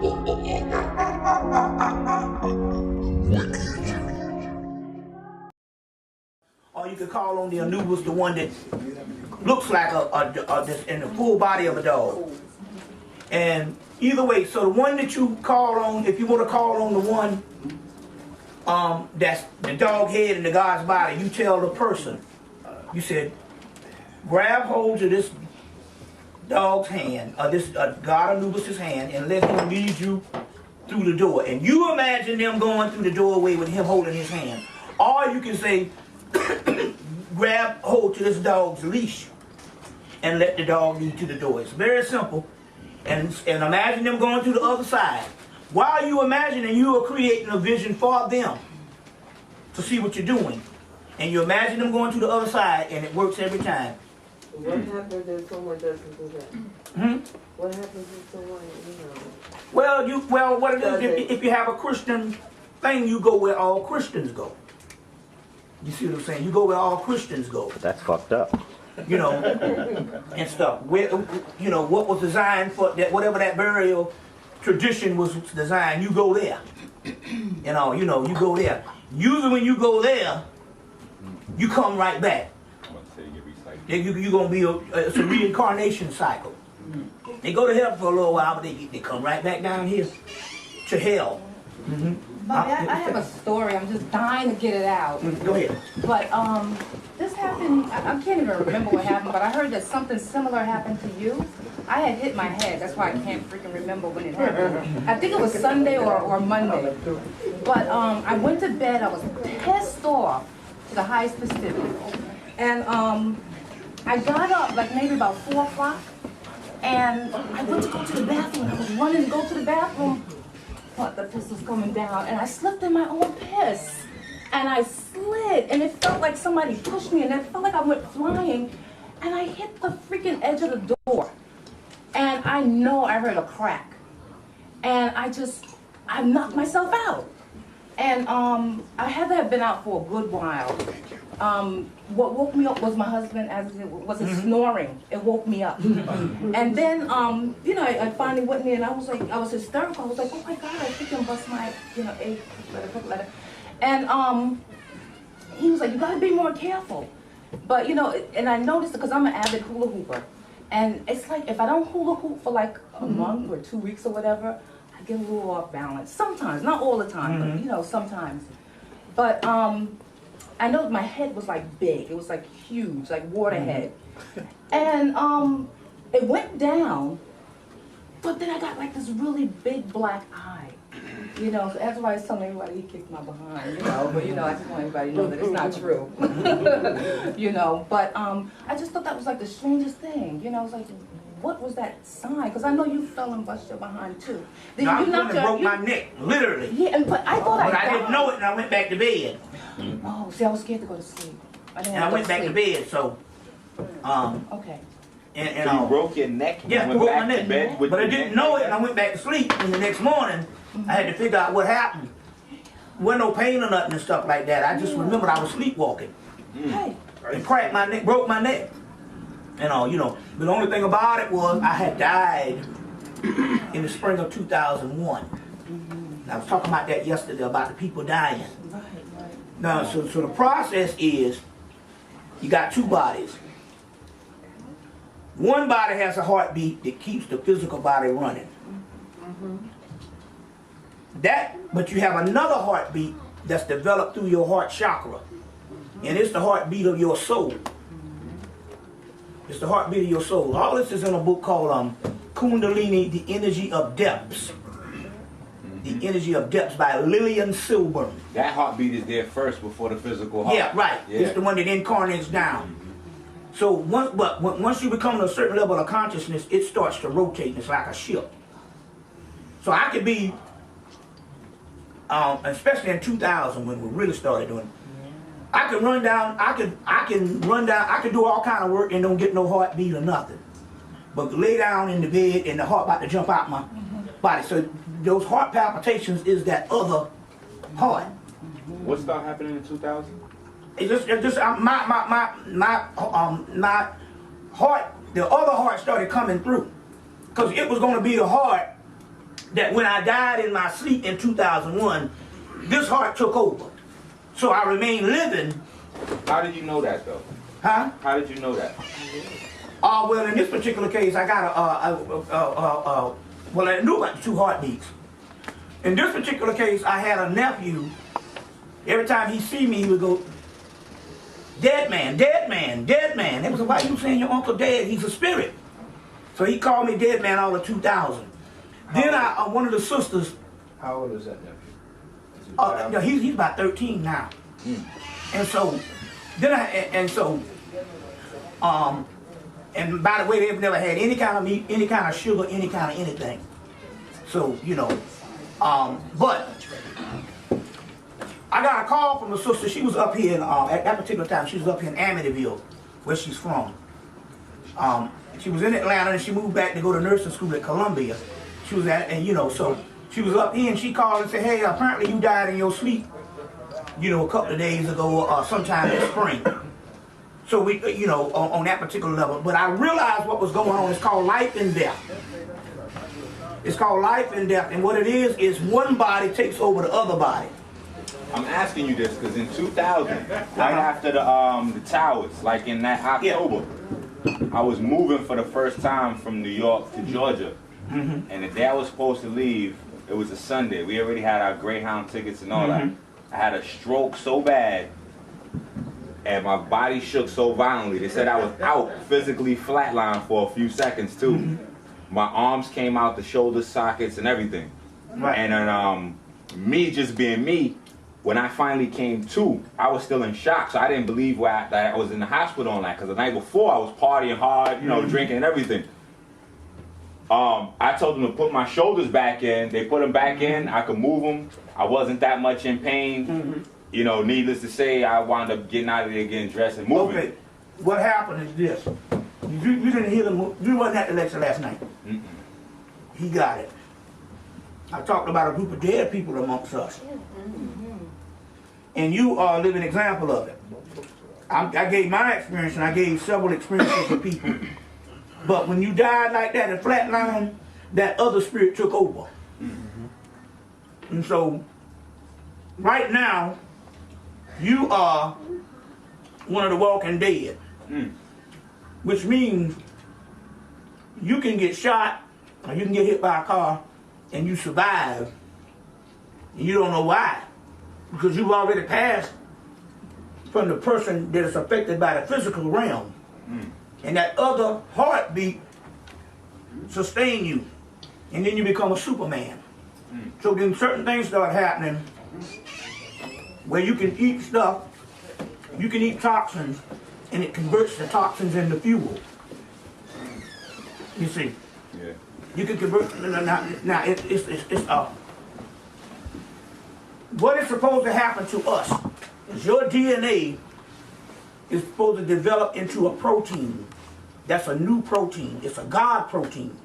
Or you could call on the Anubis, the one that looks like in the full body of a dog. And either way, so the one that you call on, if you want to call on the one that's the dog head and the God's body, you tell the person, you said, grab hold of this dog's hand, or this God Anubis' hand, and let him lead you through the door. And you imagine them going through the doorway with him holding his hand. Or you can say, grab hold to this dog's leash and let the dog lead to the door. It's very simple. And imagine them going to the other side. While you imagining, you are creating a vision for them to see what you're doing. And you imagine them going to the other side, and it works every time. What happens if someone doesn't do that? What happens if someone, Well, what it is, if you have a Christian thing, you go where all Christians go. You see what I'm saying? You go where all Christians go. That's fucked up. You know, and stuff. Where, you know, what was designed for that, whatever that burial tradition was designed, you go there. You go there. Usually when you go there, you come right back. You're going to be it's a reincarnation cycle. They go to hell for a little while, but they come right back down here to hell. Bobby, I have a story. I'm just dying to get it out. Go ahead. But this happened, I can't even remember what happened, but I heard that something similar happened to you. I had hit my head. That's why I can't freaking remember when it happened. I think it was Sunday or Monday. But I went to bed. I was pissed off to the highest specific. And I got up like maybe about 4 o'clock. And I went to go to the bathroom. I was running to go to the bathroom. But the piss was coming down, and I slipped in my own piss. And I slid, and it felt like somebody pushed me, and it felt like I went flying, and I hit the freaking edge of the door. And I know I heard a crack. And I knocked myself out. And I had to have been out for a good while. What woke me up was my husband, was his snoring. It woke me up. And then, I finally went in and I was hysterical. I was like, oh my God, I freaking bust my, egg letter. And he was like, you gotta be more careful. But, and I noticed it because I'm an avid hula hooper. And it's like, if I don't hula hoop for like a month or 2 weeks or whatever, I get a little off balance. Sometimes, not all the time, but, sometimes. But, I know my head was like big. It was like huge, like water head. And it went down, but then I got like this really big black eye. So that's why I was telling everybody he kicked my behind, but I just want everybody to know that it's not true. But I just thought that was like the strangest thing. I was like, what was that sign? Because I know you fell and busted your behind too. Then I broke my neck, literally. Yeah, but I thought I didn't know it, and I went back to bed. Oh, see, I was scared to go to sleep. I went back to bed, so. Okay. And so you broke your neck? Yeah, I broke my neck. But I didn't know it, and I went back to sleep. And the next morning, I had to figure out what happened. Wasn't no pain or nothing and stuff like that. I just remembered I was sleepwalking. Hey. And cracked my neck, broke my neck. And but the only thing about it was I had died in the spring of 2001. I was talking about that yesterday, about the people dying. Right. Now, so the process is, you got two bodies. One body has a heartbeat that keeps the physical body running. But you have another heartbeat that's developed through your heart chakra. And it's the heartbeat of your soul. It's the heartbeat of your soul. All this is in a book called Kundalini, The Energy of Depths. The Energy of Depths by Lillian Silburn. That heartbeat is there first before the physical heart. Yeah, right. Yeah. It's the one that incarnates down. So once you become a certain level of consciousness, it starts to rotate. It's like a ship. So I could be, especially in 2000 when we really started doing it, I could run down, I could do all kind of work and don't get no heartbeat or nothing. But lay down in the bed and the heart about to jump out my body. So those heart palpitations is that other heart. What started happening in 2000? It's just my heart, the other heart started coming through. Because it was going to be the heart that when I died in my sleep in 2001, this heart took over. So I remained living. How did you know that though? Huh? How did you know that? Well, in this particular case, I got well, I knew about the 2 heartbeats. In this particular case, I had a nephew. Every time he see me, he would go, dead man, dead man, dead man. They was like, why you saying your uncle dead? He's a spirit. So he called me dead man all of 2000. Then one of the sisters. How old is that nephew? No, he's about 13 now. And so, then and by the way, they've never had any kind of meat, any kind of sugar, any kind of anything. So, you know, but I got a call from a sister. She was up here at that particular time. She was up here in Amityville, where she's from. She was in Atlanta and she moved back to go to nursing school at Columbia. She was at, and you know, so she was up here and she called and said, hey, apparently you died in your sleep, you know, a couple of days ago, sometime in spring. So we, you know, on that particular level. But I realized what was going on. It's called life and death. It's called life and death. And what it is one body takes over the other body. I'm asking you this because in 2000, right after the towers, like in that October, I was moving for the first time from New York to Georgia. And the day I was supposed to leave, it was a Sunday. We already had our Greyhound tickets and all that. I had a stroke so bad and my body shook so violently. They said I was out, physically flatlined for a few seconds too. My arms came out, the shoulder sockets and everything. Right. And then me just being me, when I finally came to, I was still in shock. So I didn't believe that I was in the hospital on that. Because the night before I was partying hard, you know, drinking and everything. I told them to put my shoulders back in. They put them back in. I could move them. I wasn't that much in pain. You know, needless to say, I wound up getting out of there, getting dressed and moving. Okay, what happened is this. You didn't hear them. You wasn't at the lecture last night. He got it. I talked about a group of dead people amongst us. And you are a living example of it. I gave my experience and I gave several experiences for people. But when you died like that in flatline, that other spirit took over. And so, right now, you are one of the walking dead. Which means you can get shot or you can get hit by a car and you survive. And you don't know why. Because you've already passed from the person that is affected by the physical realm. And that other heartbeat sustain you. And then you become a Superman. So then certain things start happening where you can eat stuff, you can eat toxins, and it converts the toxins into fuel. You see? Yeah. You can convert, now what is supposed to happen to us is your DNA is supposed to develop into a protein. That's a new protein. It's a God protein.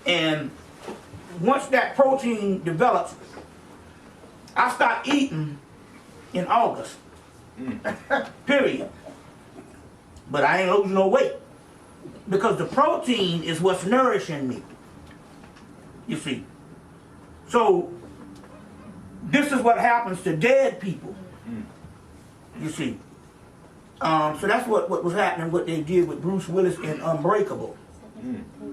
And once that protein develops, I start eating in August. Period. But I ain't losing no weight. Because the protein is what's nourishing me. You see. So, this is what happens to dead people. You see. So that's what was happening, what they did with Bruce Willis in Unbreakable.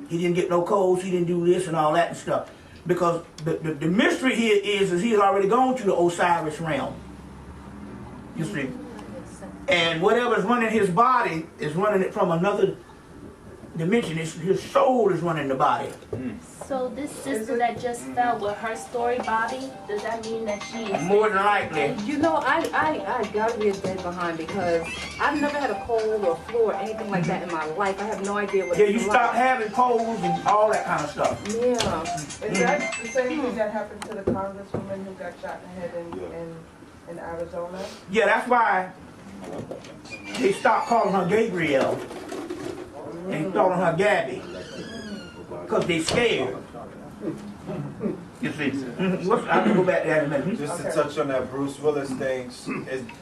He didn't get no colds, he didn't do this and all that and stuff. Because the mystery here is he has already gone to the Osiris realm. You see. And whatever's running his body is running it from another dimension. His soul is running the body. So this sister that just fell with her story, Bobby, does that mean that she is... More than likely. You know, I gotta be a dead behind because I've never had a cold or flu or anything like that in my life. I have no idea what you stop having colds and all that kind of stuff. Yeah. Is that the same thing that happened to the congresswoman who got shot in the head in Arizona? Yeah, that's why they stopped calling her Gabrielle and calling her Gabby. Because they scared. You see. I can go back to that in a minute. Just to touch on that Bruce Willis thing,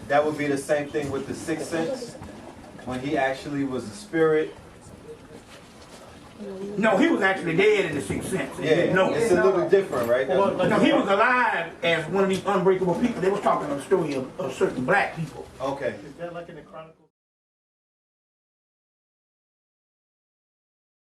that would be the same thing with the Sixth Sense. When he actually was a spirit, No, he was actually dead in the Sixth Sense. Yeah, No, it's a little different, right? no, he was alive as one of these unbreakable people. They was talking on the story of certain black people. Okay. Is that like in the Chronicles?